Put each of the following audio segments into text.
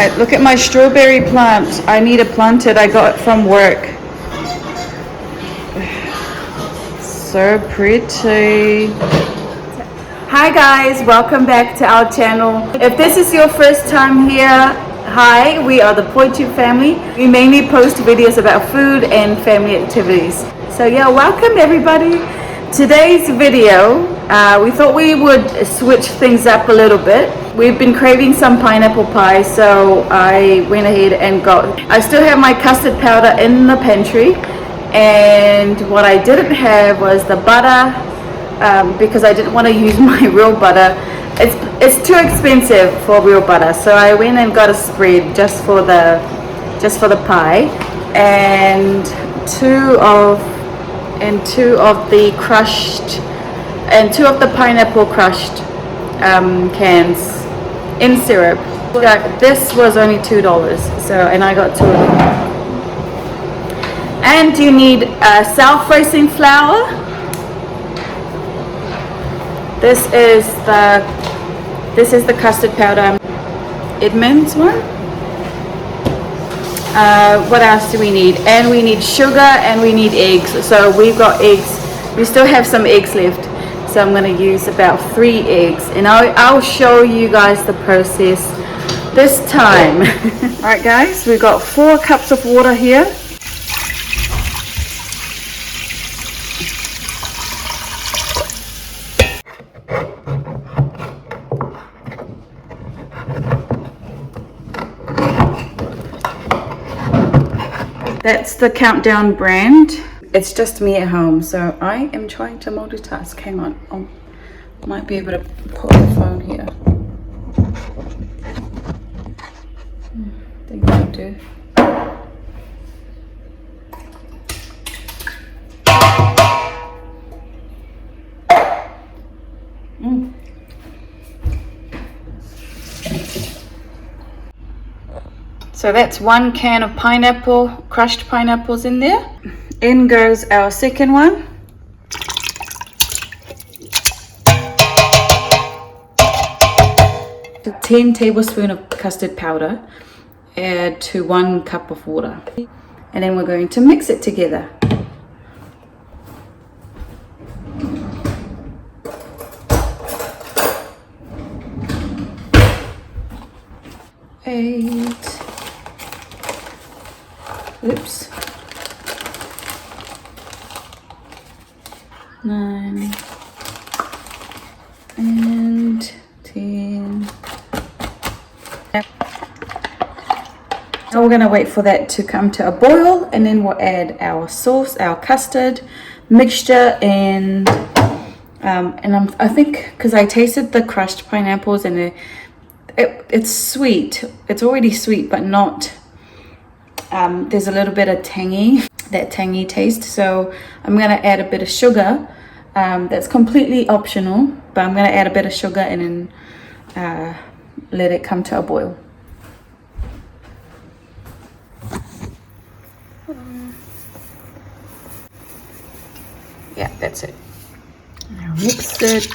Look at my strawberry plant. I need to plant it. I got it from work. So pretty. Hi guys, welcome back to our channel. If this is your first time here, hi, we are the Polytube family. We mainly post videos about food and family activities. So yeah, welcome everybody. Today's video, we thought we would switch things up a little bit. We've been craving some pineapple pie, so I went ahead and I still have my custard powder in the pantry, and what I didn't have was the butter, because I didn't want to use my real butter. It's too expensive for real butter, so I went and got a spread just for the pie, and two of the pineapple crushed cans in syrup. This was only $2, and I got two of them. And you need self-raising flour. This is the custard powder, Edmund's one. What else do we need? And we need sugar, and we need eggs. So we've got eggs. We still have some eggs left, so I'm going to use about 3 eggs, and I'll show you guys the process this time. Alright guys, we've got 4 cups of water here. That's the Countdown brand. It's just me at home, so I am trying to multitask. Hang on, I might be able to put the phone here. I think I'll do. So that's 1 can of crushed pineapples in there. In goes our second one. A 10 tablespoons of custard powder, add to 1 cup of water. And then we're going to mix it together. Oops. 9 and 10. Now we're going to wait for that to come to a boil, and then we'll add our sauce, our custard mixture, and I think because I tasted the crushed pineapples, and it's sweet. It's already sweet, but not. There's a little bit of that tangy taste, so I'm going to add a bit of sugar. That's completely optional, but I'm going to add a bit of sugar and then let it come to a boil. Yeah, that's it. Now mix it.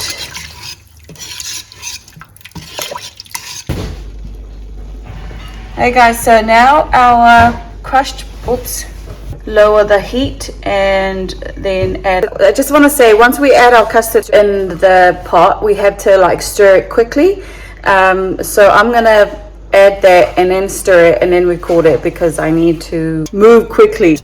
Hey guys, so now our crushed, lower the heat, and then I just want to say, once we add our custard in the pot, we have to stir it quickly. So I'm gonna add that and then stir it and then record it, because I need to move quickly.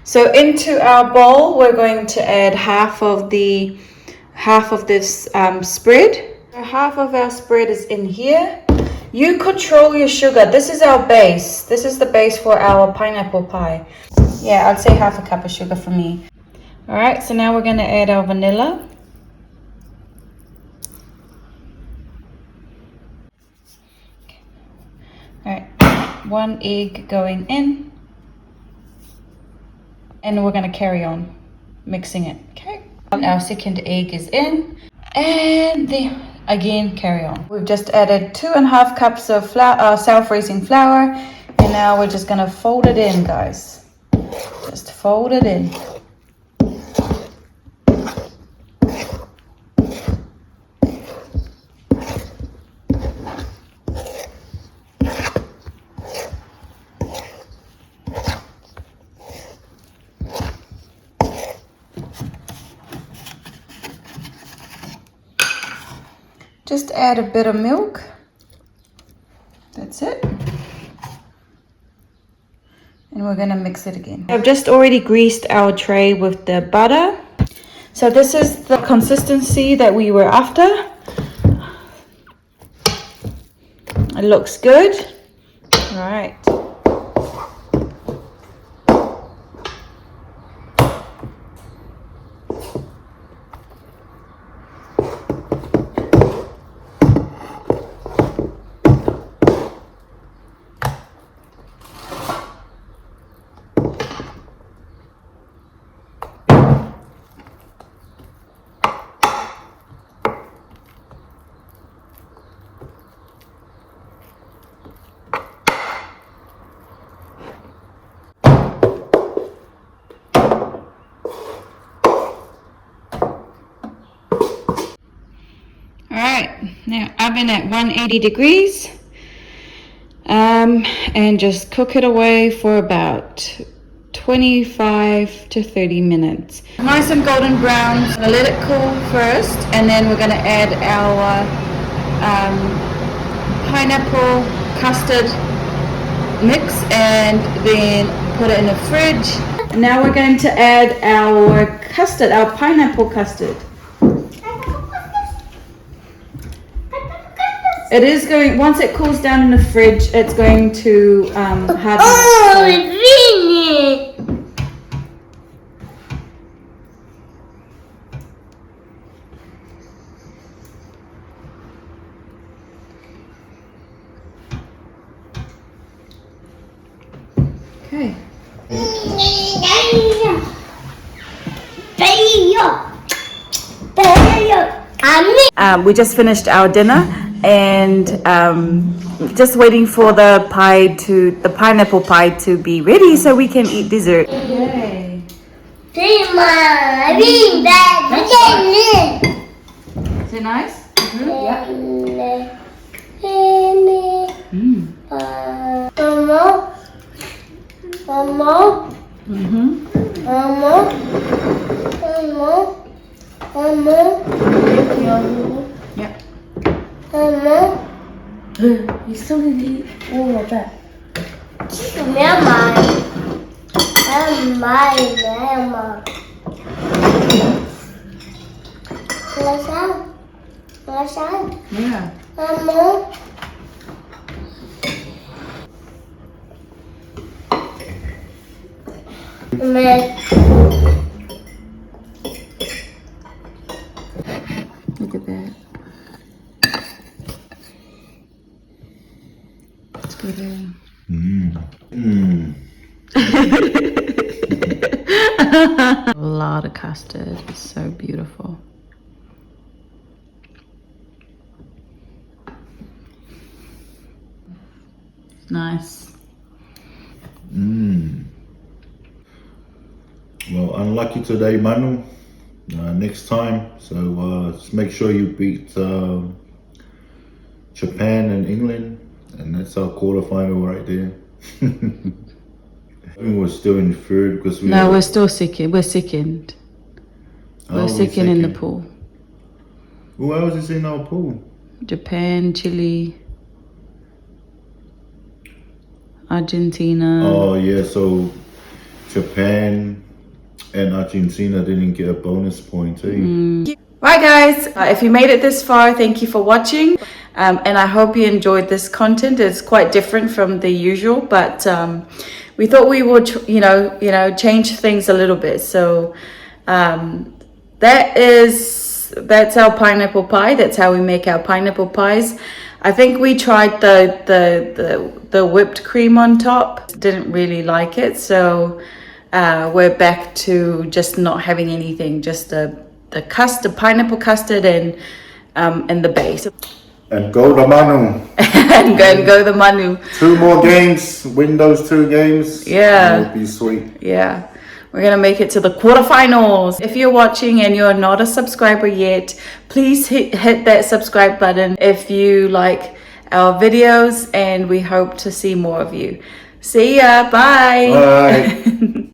So into our bowl, we're going to add half of this spread. Half of our spread is in here. You control your sugar. This is our base. This is the base for our pineapple pie. Yeah, I'd say half a cup of sugar for me. All right, so now we're going to add our vanilla. All right, 1 egg going in. And we're going to carry on mixing it. Okay. Our second egg is in, and then again carry on. We've just added 2.5 cups of self-raising flour, and now we're just going to fold it in, guys. Just fold it in. Just add a bit of milk. That's it. And we're gonna mix it again. I've just already greased our tray with the butter. So this is the consistency that we were after. It looks good. All right. Now oven at 180 degrees and just cook it away for about 25 to 30 minutes. Nice and golden brown. I'm gonna let it cool first, and then we're gonna add our pineapple custard mix and then put it in the fridge. And now we're going to add our custard, our pineapple custard. It is going, once it cools down in the fridge, it's going to harden. Oh, really? Okay. We just finished our dinner. And just waiting for the pineapple pie to be ready so we can eat dessert. Yay. Is it nice? Mm-hmm. Yeah. Yeah. You still need to eat all of that. Mama. Yeah. Look at that. Let's go there. A lot of custard. It's so beautiful. Nice. Well, unlucky today, Manu. Next time, so just make sure you beat Japan and England, and that's our quarterfinal right there. We're still in third because we're still second. We're second. We're second in the pool. Who else is in our pool? Japan, Chile, Argentina. Oh yeah, so Japan and Argentina didn't get a bonus point, eh? Right guys, if you made it this far, thank you for watching. And I hope you enjoyed this content. It's quite different from the usual, but we thought we would, change things a little bit. So that's our pineapple pie. That's how we make our pineapple pies. I think we tried the whipped cream on top. Didn't really like it, so we're back to just not having anything, just the custard, pineapple custard, and the base. And go the Manu. and go the Manu. 2 more games, win those 2 games. Yeah. It would be sweet. Yeah. We're going to make it to the quarterfinals. If you're watching and you're not a subscriber yet, please hit that subscribe button if you like our videos, and we hope to see more of you. See ya. Bye. Bye.